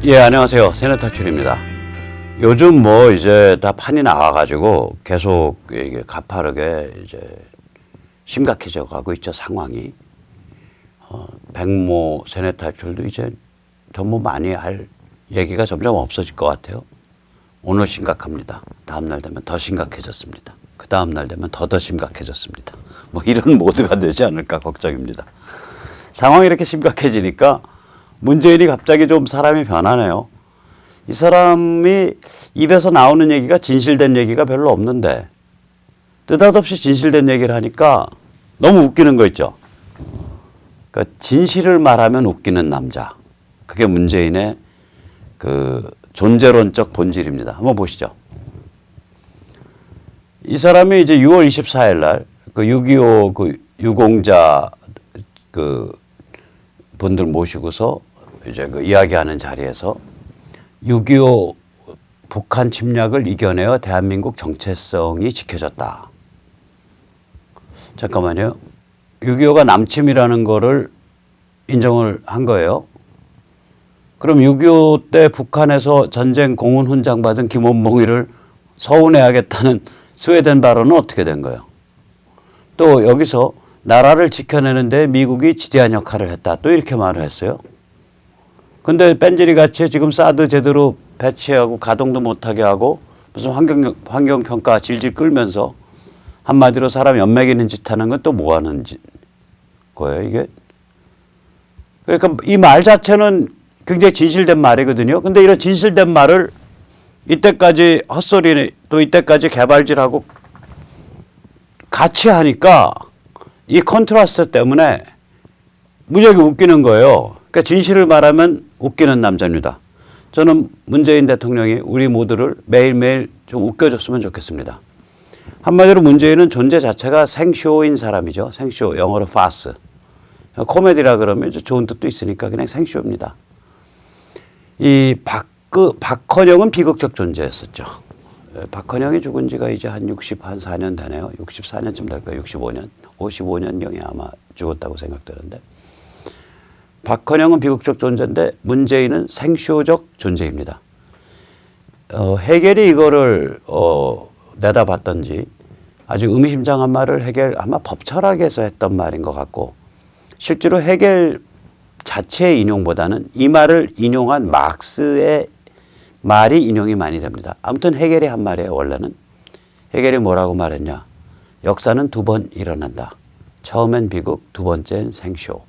예, 안녕하세요. 세뇌탈출입니다. 요즘 뭐 이제 다 판이 나와가지고 계속 이게 가파르게 이제 심각해져 가고 있죠, 상황이. 백모 세뇌탈출도 이제 좀 많이 할 얘기가 점점 없어질 것 같아요. 오늘 심각합니다. 다음날 되면 더 심각해졌습니다. 그 다음날 되면 더 심각해졌습니다. 뭐 이런 모드가 되지 않을까 걱정입니다. 상황이 이렇게 심각해지니까 문재인이 갑자기 좀 사람이 변하네요. 이 사람이 입에서 나오는 얘기가 진실된 얘기가 별로 없는데 느닷없이 진실된 얘기를 하니까 너무 웃기는 거 있죠. 그러니까 진실을 말하면 웃기는 남자. 그게 문재인의 그 존재론적 본질입니다. 한번 보시죠. 이 사람이 이제 6월 24일 날 그 6.25 그 유공자 그 분들 모시고서 이제 그 이야기하는 자리에서 6.25 북한 침략을 이겨내어 대한민국 정체성이 지켜졌다. 잠깐만요. 6.25가 남침이라는 거를 인정을 한 거예요. 그럼 6.25 때 북한에서 전쟁 공훈 훈장 받은 김원봉이를 서운해하겠다는 스웨덴 발언은 어떻게 된 거예요? 또 여기서 나라를 지켜내는데 미국이 지대한 역할을 했다. 또 이렇게 말을 했어요. 근데 뺀질이 같이 지금 사드 제대로 배치하고 가동도 못하게 하고 무슨 환경평가 질질 끌면서 한마디로 사람 연맥이는 짓 하는 건 또 뭐 하는 거예요, 이게? 그러니까 이 말 자체는 굉장히 진실된 말이거든요. 근데 이런 진실된 말을 이때까지 헛소리 또 이때까지 개발질하고 같이 하니까 이 컨트라스트 때문에 무지하게 웃기는 거예요. 그러니까 진실을 말하면 웃기는 남자입니다. 저는 문재인 대통령이 우리 모두를 매일매일 좀 웃겨줬으면 좋겠습니다. 한마디로 문재인은 존재 자체가 생쇼인 사람이죠. 생쇼, 영어로 파스. 코미디라 그러면 좋은 뜻도 있으니까 그냥 생쇼입니다. 이 박헌영은 비극적 존재였었죠. 박헌영이 죽은 지가 이제 한 64년 되네요. 64년쯤 될까요? 65년. 55년경에 아마 죽었다고 생각되는데. 박헌영은 비극적 존재인데 문재인은 생쇼적 존재입니다. 해겔이 이거를 내다봤던지 아주 의미심장한 말을 해겔 아마 법철학에서 했던 말인 것 같고 실제로 해겔 자체의 인용보다는 이 말을 인용한 막스의 말이 인용이 많이 됩니다. 아무튼 해겔이 한 말이에요. 원래는. 해겔이 뭐라고 말했냐. 역사는 두 번 일어난다. 처음엔 비극, 두 번째는 생쇼.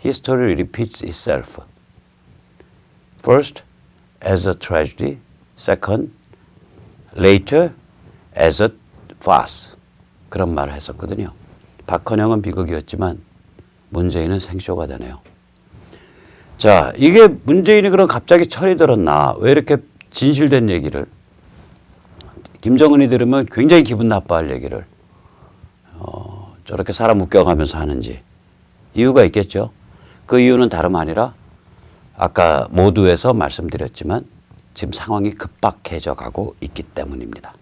History repeats itself. First as a tragedy, second later as a farce. 그런 말을 했었거든요. 박헌영은 비극이었지만 문재인은 생쇼가 되네요. 자, 이게 문재인이 그럼 갑자기 철이 들었나? 왜 이렇게 진실된 얘기를 김정은이 들으면 굉장히 기분 나빠할 얘기를 저렇게 사람 웃겨가면서 하는지 이유가 있겠죠. 그 이유는 다름 아니라 아까 모두에서 말씀드렸지만 지금 상황이 급박해져 가고 있기 때문입니다.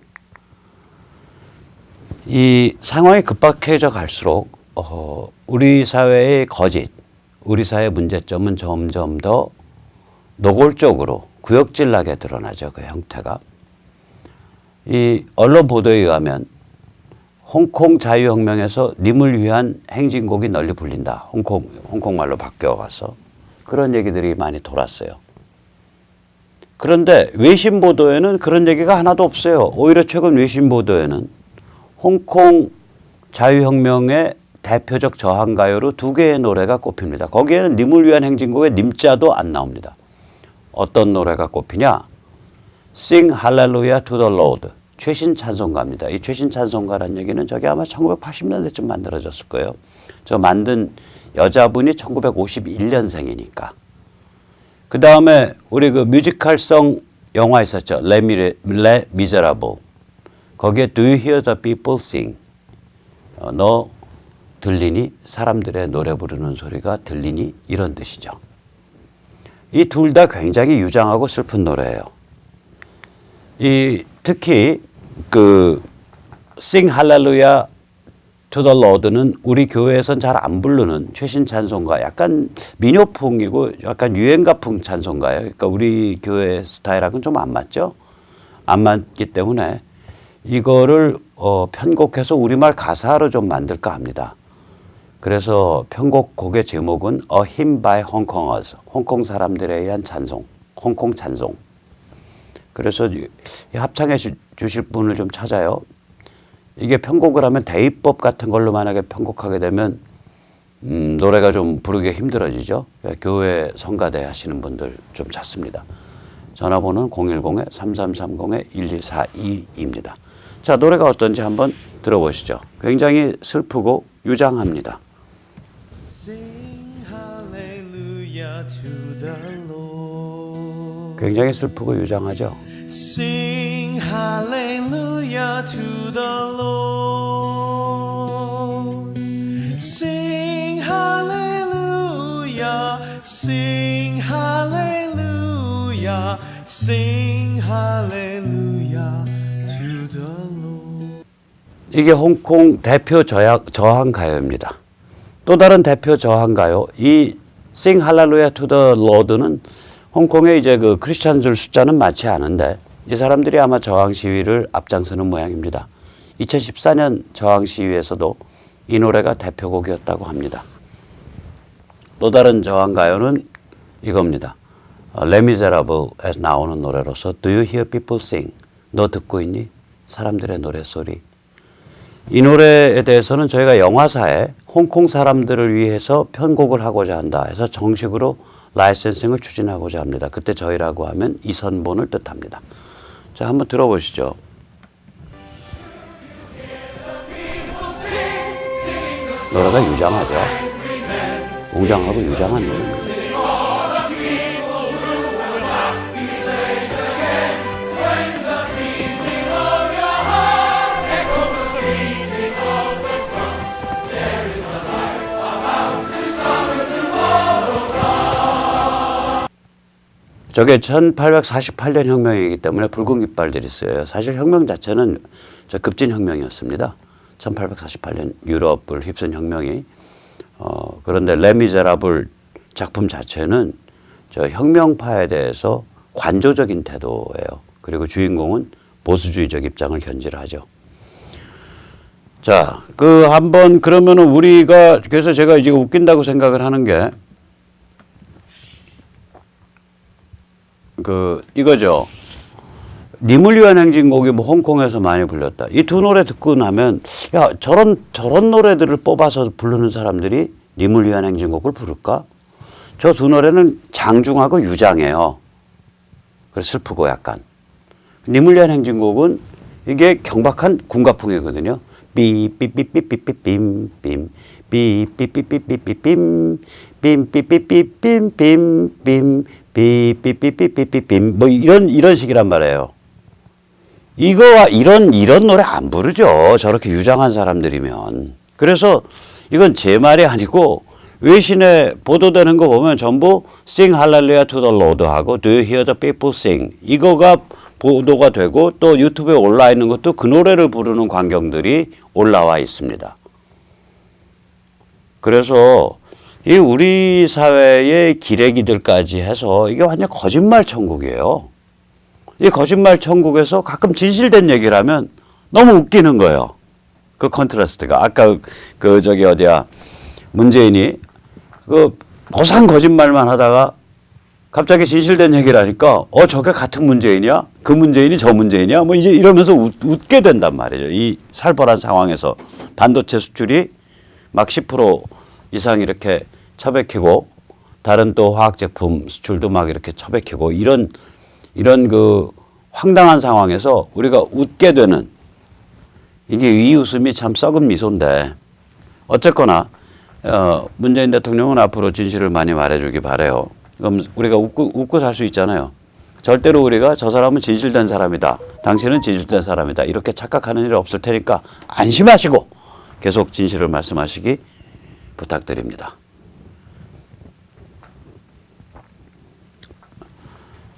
이 상황이 급박해져 갈수록 우리 사회의 거짓, 우리 사회의 문제점은 점점 더 노골적으로 구역질나게 드러나죠. 그 형태가. 이 언론 보도에 의하면 홍콩 자유혁명에서 님을 위한 행진곡이 널리 불린다. 홍콩말로 바뀌어가서 그런 얘기들이 많이 돌았어요. 그런데 외신 보도에는 그런 얘기가 하나도 없어요. 오히려 최근 외신 보도에는 홍콩 자유혁명의 대표적 저항가요로 두 개의 노래가 꼽힙니다. 거기에는 님을 위한 행진곡의 님자도 안 나옵니다. 어떤 노래가 꼽히냐? Sing Hallelujah to the Lord. 최신 찬송가입니다. 이 최신 찬송가라는 얘기는 저게 아마 1980년대쯤 만들어졌을 거예요. 저 만든 여자분이 1951년생이니까. 그 다음에 우리 그 뮤지컬성 영화 있었죠. 레 미제라블. 거기에 Do you hear the people sing? 너 들리니? 사람들의 노래 부르는 소리가 들리니? 이런 뜻이죠. 이 둘 다 굉장히 유장하고 슬픈 노래예요. 이 특히 그 Sing Hallelujah to the Lord는 우리 교회에선 잘 안 부르는 최신 찬송가, 약간 민요풍이고 약간 유행가풍 찬송가예요. 그러니까 우리 교회 스타일하고는 좀 안 맞죠? 안 맞기 때문에 이거를 편곡해서 우리말 가사로 좀 만들까 합니다. 그래서 편곡 곡의 제목은 A Hymn by Hongkongers, 홍콩 사람들에 의한 찬송, 홍콩 찬송. 그래서 합창해 주실 분을 좀 찾아요. 이게 편곡을 하면 대입법 같은 걸로 만약에 편곡하게 되면 노래가 좀 부르기 힘들어지죠. 교회 성가대 하시는 분들 좀 찾습니다. 전화번호는 010-3330-1142입니다. 자, 노래가 어떤지 한번 들어보시죠. 굉장히 슬프고 유장합니다. Sing hallelujah to the Lord. 굉장히 슬프고 유장하죠. Sing hallelujah to the Lord. Sing hallelujah. Sing hallelujah. Sing hallelujah to the Lord. 이게 홍콩 대표 저항 가요입니다. 또 다른 대표 저항 가요. 이 Sing Hallelujah to the Lord는 홍콩의 이제 그 크리스찬들 숫자는 많지 않은데 이 사람들이 아마 저항 시위를 앞장서는 모양입니다. 2014년 저항 시위에서도 이 노래가 대표곡이었다고 합니다. 또 다른 저항 가요는 이겁니다. Les Misérables에 나오는 노래로서 Do you hear people sing? 너 듣고 있니? 사람들의 노랫소리. 이 노래에 대해서는 저희가 영화사에 홍콩 사람들을 위해서 편곡을 하고자 한다 해서 정식으로 라이센싱을 추진하고자 합니다. 그때 저희라고 하면 이선본을 뜻합니다. 자, 한번 들어보시죠. 노래가 유장하죠. 웅장하고 유장한 노래입니다. 저게 1848년 혁명이기 때문에 붉은 깃발들이 쓰여요. 사실 혁명 자체는 급진혁명이었습니다. 1848년 유럽을 휩쓴 혁명이. 그런데 레미제라블 작품 자체는 저 혁명파에 대해서 관조적인 태도예요. 그리고 주인공은 보수주의적 입장을 견지를 하죠. 자, 한번 그러면은 우리가 그래서 제가 이제 웃긴다고 생각을 하는 게 이거죠. 님을 위한 행진곡이 뭐 홍콩에서 많이 불렸다. 이 두 노래 듣고 나면 야, 저런 노래들을 뽑아서 부르는 사람들이 님을 위한 행진곡을 부를까? 저 두 노래는 장중하고 유장해요. 그래서 슬프고 약간. 님을 위한 행진곡은 이게 경박한 군가풍이거든요. 삐삐삐삐삐삐빔빔 삐삐삐삐삐삐빔 빔삐삐삐빔빔빔 삐삐삐삐삐삐빔 뭐 이런 식이란 말이에요. 이거와 이런 노래 안 부르죠. 저렇게 유장한 사람들이면. 그래서 이건 제 말이 아니고 외신에 보도되는 거 보면 전부 Sing Hallelujah to the Lord 하고 Do you hear the people sing? 이거가 보도가 되고 또 유튜브에 올라와 있는 것도 그 노래를 부르는 광경들이 올라와 있습니다. 그래서 이 우리 사회의 기레기들까지 해서 이게 완전 거짓말 천국이에요. 이 거짓말 천국에서 가끔 진실된 얘기를 하면 너무 웃기는 거예요. 그 컨트라스트가. 아까 문재인이 노상 거짓말만 하다가 갑자기 진실된 얘기를 하니까 저게 같은 문재인이야? 그 문재인이 저 문재인이야? 뭐 이제 이러면서 웃게 된단 말이죠. 이 살벌한 상황에서 반도체 수출이 막 10% 이상 이렇게 처박히고 다른 또 화학제품 수출도 막 이렇게 처박히고 이런 그 황당한 상황에서 우리가 웃게 되는 이게 이 웃음이 참 썩은 미소인데 어쨌거나 문재인 대통령은 앞으로 진실을 많이 말해주기 바라요. 그럼 우리가 웃고 살 수 있잖아요. 절대로 우리가 저 사람은 진실된 사람이다. 당신은 진실된 사람이다. 이렇게 착각하는 일이 없을 테니까 안심하시고 계속 진실을 말씀하시기 부탁드립니다.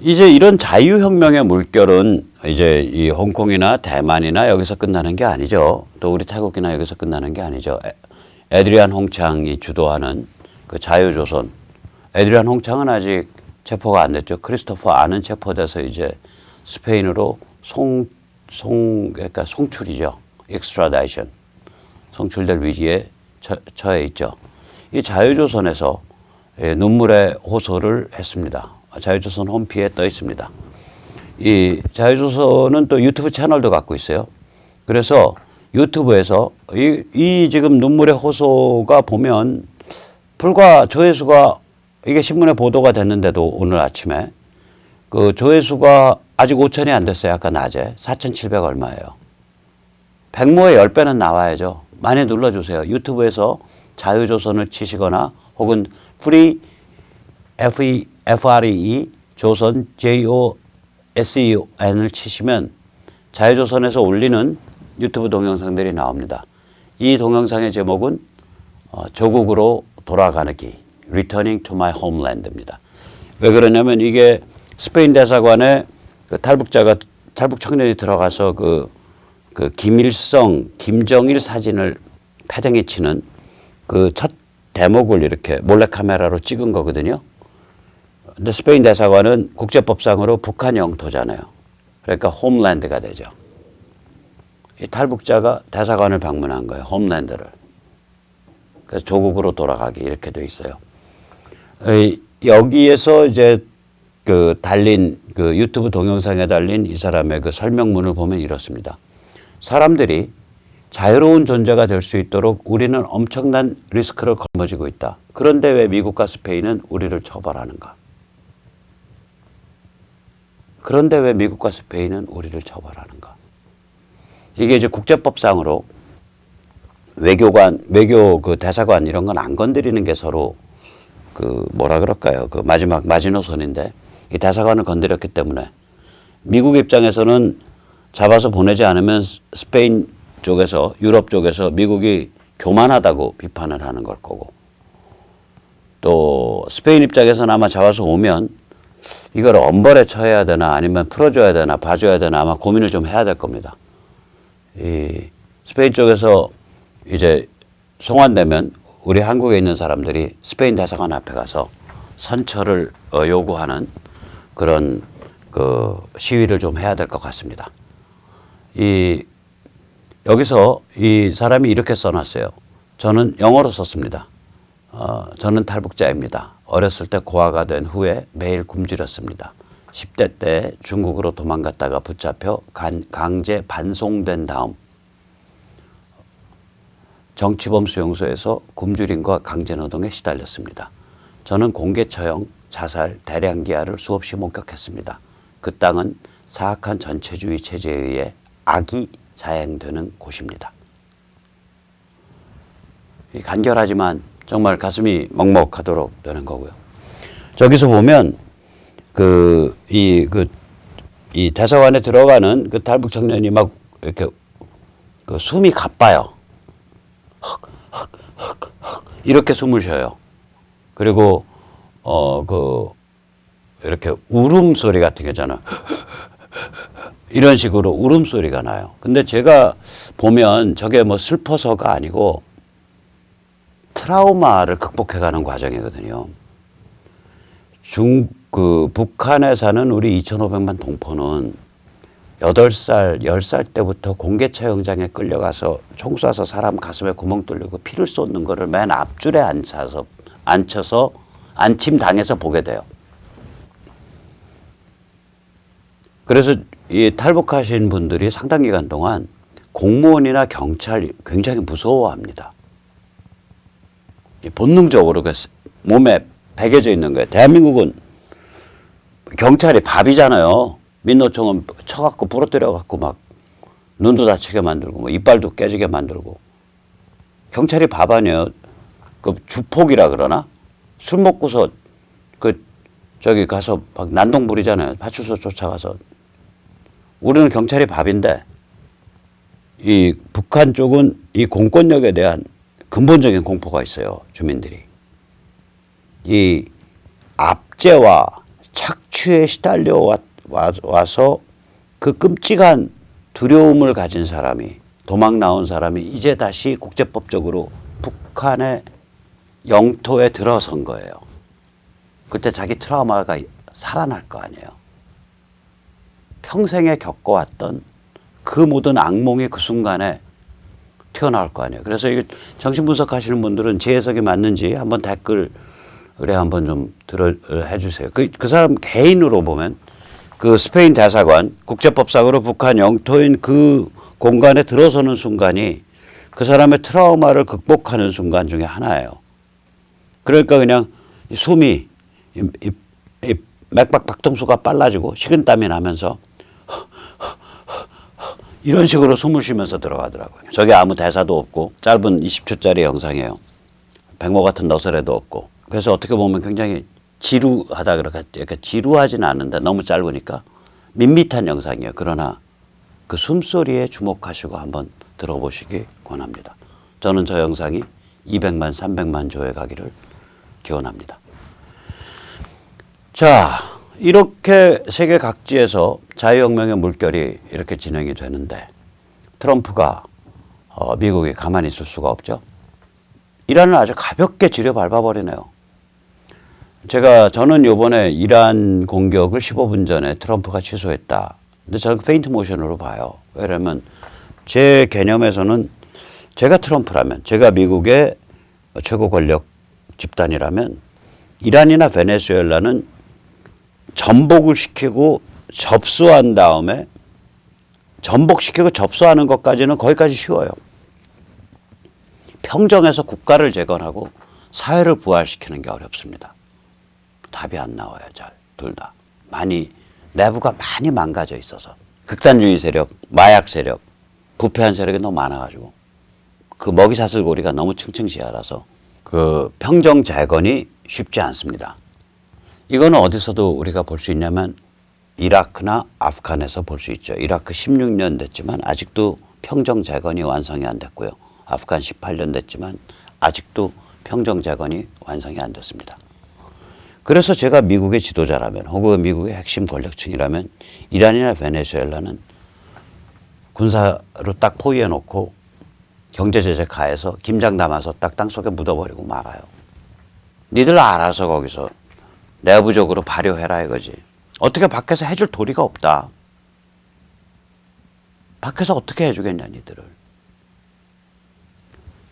이제 이런 자유혁명의 물결은 이제 이 홍콩이나 대만이나 여기서 끝나는 게 아니죠. 또 우리 태국이나 여기서 끝나는 게 아니죠. 에드리안 홍창이 주도하는 그 자유조선. 에드리안 홍창은 아직 체포가 안 됐죠. 크리스토퍼 아는 체포돼서 이제 스페인으로 그러니까 송출이죠. extradition. 송출될 위기에 처해 있죠. 이 자유조선에서 눈물의 호소를 했습니다. 자유조선 홈피에 떠 있습니다. 이 자유조선은 또 유튜브 채널도 갖고 있어요. 그래서 유튜브에서 이 지금 눈물의 호소가 보면 불과 조회수가 이게 신문에 보도가 됐는데도 오늘 아침에 그 조회수가 아직 5천이 안 됐어요. 아까 낮에 4,700 얼마예요. 백모의 10배는 나와야죠. 많이 눌러주세요. 유튜브에서 자유조선을 치시거나 혹은 free FREE 조선 JOSEON을 치시면 자유조선에서 올리는 유튜브 동영상들이 나옵니다. 이 동영상의 제목은 조국으로 돌아가는 길 Returning to my homeland입니다. 왜 그러냐면 이게 스페인 대사관에 그 탈북 청년이 들어가서 그 김일성, 김정일 사진을 패댕이 치는 그 첫 대목을 이렇게 몰래카메라로 찍은 거거든요. 근데 스페인 대사관은 국제법상으로 북한 영토잖아요. 그러니까 홈랜드가 되죠. 이 탈북자가 대사관을 방문한 거예요. 홈랜드를. 그래서 조국으로 돌아가기 이렇게 돼 있어요. 여기에서 이제 그 달린 그 유튜브 동영상에 달린 이 사람의 그 설명문을 보면 이렇습니다. 사람들이 자유로운 존재가 될 수 있도록 우리는 엄청난 리스크를 거머쥐고 있다. 그런데 왜 미국과 스페인은 우리를 처벌하는가? 그런데 왜 미국과 스페인은 우리를 처벌하는가? 이게 이제 국제법상으로 외교 그 대사관 이런 건 안 건드리는 게 서로 그 뭐라 그럴까요? 그 마지막 마지노선인데 이 대사관을 건드렸기 때문에 미국 입장에서는 잡아서 보내지 않으면 스페인 쪽에서 유럽 쪽에서 미국이 교만하다고 비판을 하는 걸 거고 또 스페인 입장에서는 아마 잡아서 오면 이걸 엄벌에 처해야 되나 아니면 풀어줘야 되나 봐줘야 되나 아마 고민을 좀 해야 될 겁니다. 이 스페인 쪽에서 이제 송환되면 우리 한국에 있는 사람들이 스페인 대사관 앞에 가서 선처를 요구하는 그런 그 시위를 좀 해야 될 것 같습니다. 여기서 이 사람이 이렇게 써놨어요. 저는 영어로 썼습니다. 저는 탈북자입니다. 어렸을 때 고아가 된 후에 매일 굶주렸습니다. 10대 때 중국으로 도망갔다가 붙잡혀 강제 반송된 다음 정치범 수용소에서 굶주림과 강제노동에 시달렸습니다. 저는 공개처형, 자살, 대량기아를 수없이 목격했습니다. 그 땅은 사악한 전체주의 체제에 의해 악이 자행되는 곳입니다. 간결하지만 정말 가슴이 먹먹하도록 되는 거고요. 저기서 보면 이 대사관에 들어가는 그 탈북 청년이 막 이렇게 그 숨이 가빠요. 이렇게 숨을 쉬어요. 그리고 이렇게 울음소리 같은 게 있잖아. 이런 식으로 울음소리가 나요. 근데 제가 보면 저게 뭐 슬퍼서가 아니고 트라우마를 극복해가는 과정이거든요. 북한에 사는 우리 2,500만 동포는 8살, 10살 때부터 공개처형장에 끌려가서 총 쏴서 사람 가슴에 구멍 뚫리고 피를 쏟는 거를 맨 앞줄에 앉혀서 안침당해서 보게 돼요. 그래서 이 탈북하신 분들이 상당 기간 동안 공무원이나 경찰 굉장히 무서워합니다. 본능적으로 몸에 배겨져 있는 거예요. 대한민국은 경찰이 밥이잖아요. 민노총은 쳐갖고 부러뜨려갖고 막 눈도 다치게 만들고 뭐 이빨도 깨지게 만들고 경찰이 밥 아니에요. 그 주폭이라 그러나 술 먹고서 저기 가서 막 난동 부리잖아요. 파출소 쫓아가서. 우리는 경찰이 밥인데 이 북한 쪽은 이 공권력에 대한 근본적인 공포가 있어요. 주민들이. 이 압제와 착 악취에 시달려 와서 그 끔찍한 두려움을 가진 사람이 도망 나온 사람이 이제 다시 국제법적으로 북한의 영토에 들어선 거예요. 그때 자기 트라우마가 살아날 거 아니에요. 평생에 겪어왔던 그 모든 악몽이 그 순간에 튀어나올 거 아니에요. 그래서 이게 정신분석하시는 분들은 제 해석이 맞는지 한번 댓글에 한번 좀 해주세요. 그 사람 개인으로 보면 그 스페인 대사관 국제법상으로 북한 영토인 그 공간에 들어서는 순간이 그 사람의 트라우마를 극복하는 순간 중에 하나예요. 그러니까 그냥 숨이 이 맥박 박동수가 빨라지고 식은땀이 나면서 이런 식으로 숨을 쉬면서 들어가더라고요. 저게 아무 대사도 없고 짧은 20초짜리 영상이에요. 백모 같은 너스레도 없고. 그래서 어떻게 보면 굉장히 지루하다 그럴까, 그러니까 지루하지는 않는데 너무 짧으니까 밋밋한 영상이에요. 그러나 그 숨소리에 주목하시고 한번 들어보시기 권합니다. 저는 저 영상이 200만, 300만 조회 가기를 기원합니다. 자, 이렇게 세계 각지에서 자유혁명의 물결이 이렇게 진행이 되는데 트럼프가 미국이 가만히 있을 수가 없죠. 이란을 아주 가볍게 지려 밟아버리네요. 저는 요번에 이란 공격을 15분 전에 트럼프가 취소했다. 근데 저는 페인트 모션으로 봐요. 왜냐면 제 개념에서는 제가 트럼프라면, 제가 미국의 최고 권력 집단이라면 이란이나 베네수엘라는 전복을 시키고 접수한 다음에 전복시키고 접수하는 것까지는 거기까지 쉬워요. 평정에서 국가를 재건하고 사회를 부활시키는 게 어렵습니다. 답이 안 나와요. 잘 둘 다. 내부가 많이 망가져 있어서. 극단주의 세력, 마약 세력, 부패한 세력이 너무 많아가지고 그 먹이사슬고리가 너무 층층지하라서 그 평정 재건이 쉽지 않습니다. 이거는 어디서도 우리가 볼 수 있냐면 이라크나 아프간에서 볼 수 있죠. 이라크 16년 됐지만 아직도 평정 재건이 완성이 안 됐고요. 아프간 18년 됐지만 아직도 평정 재건이 완성이 안 됐습니다. 그래서 제가 미국의 지도자라면 혹은 미국의 핵심 권력층이라면 이란이나 베네수엘라는 군사로 딱 포위해 놓고 경제제재 가해서 김장 담아서 딱 땅속에 묻어버리고 말아요. 니들 알아서 거기서 내부적으로 발효해라 이거지. 어떻게 밖에서 해줄 도리가 없다. 밖에서 어떻게 해주겠냐 니들을.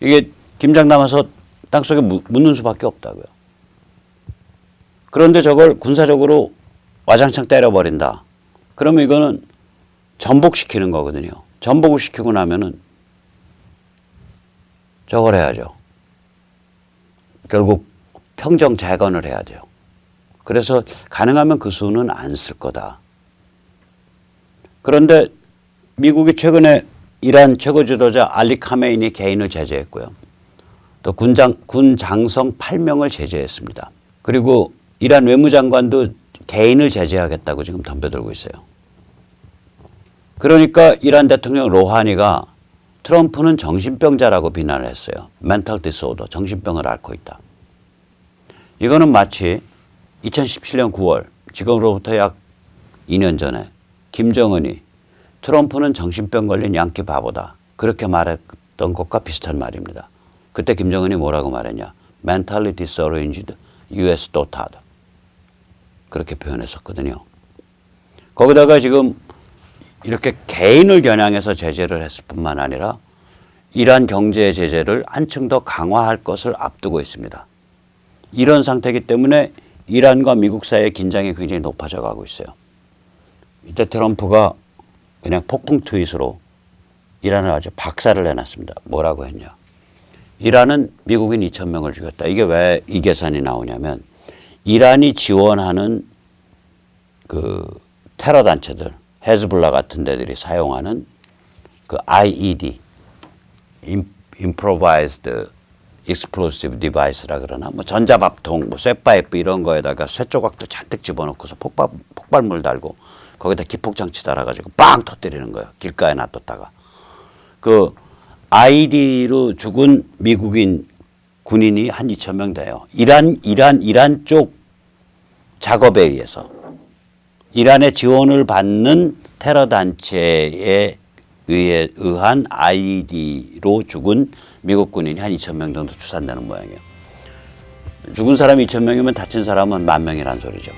이게 김장 담아서 땅속에 묻는 수밖에 없다고요. 그런데 저걸 군사적으로 와장창 때려버린다. 그러면 이거는 전복시키는 거거든요. 전복을 시키고 나면은 저걸 해야죠. 결국 평정 재건을 해야죠. 그래서 가능하면 그 수는 안 쓸 거다. 그런데 미국이 최근에 이란 최고 지도자 알리 카메이니 개인을 제재했고요. 또 군 장성 8명을 제재했습니다. 그리고 이란 외무장관도 개인을 제재하겠다고 지금 덤벼들고 있어요. 그러니까 이란 대통령 로하니가 트럼프는 정신병자라고 비난을 했어요. 멘탈 디스오더, 정신병을 앓고 있다. 이거는 마치 2017년 9월, 지금으로부터 약 2년 전에 김정은이 트럼프는 정신병 걸린 양키 바보다. 그렇게 말했던 것과 비슷한 말입니다. 그때 김정은이 뭐라고 말했냐. Mentally disarranged US dotard. 그렇게 표현했었거든요. 거기다가 지금 이렇게 개인을 겨냥해서 제재를 했을 뿐만 아니라 이란 경제 제재를 한층 더 강화할 것을 앞두고 있습니다. 이런 상태이기 때문에 이란과 미국 사이의 긴장이 굉장히 높아져 가고 있어요. 이때 트럼프가 그냥 폭풍 트윗으로 이란을 아주 박살을 내놨습니다. 뭐라고 했냐. 이란은 미국인 2,000명을 죽였다. 이게 왜 이 계산이 나오냐면 이란이 지원하는 그 테러 단체들, 헤즈볼라 같은 데들이 사용하는 그 IED, Improvised Explosive Device라 그러나 뭐 전자밥통, 뭐 쇠파이프 이런 거에다가 쇠조각도 잔뜩 집어넣고서 폭발물 달고 거기다 기폭장치 달아가지고 빵 터뜨리는 거예요. 길가에 놔뒀다가. 그 IED로 죽은 미국인 군인이 한 2,000명 돼요. 이란 쪽 작업에 의해서. 이란의 지원을 받는 테러 단체에 의한 IED로 죽은 미국 군인이 한 2,000명 정도 추산되는 모양이에요. 죽은 사람이 2,000명이면 다친 사람은 10,000명이란 소리죠.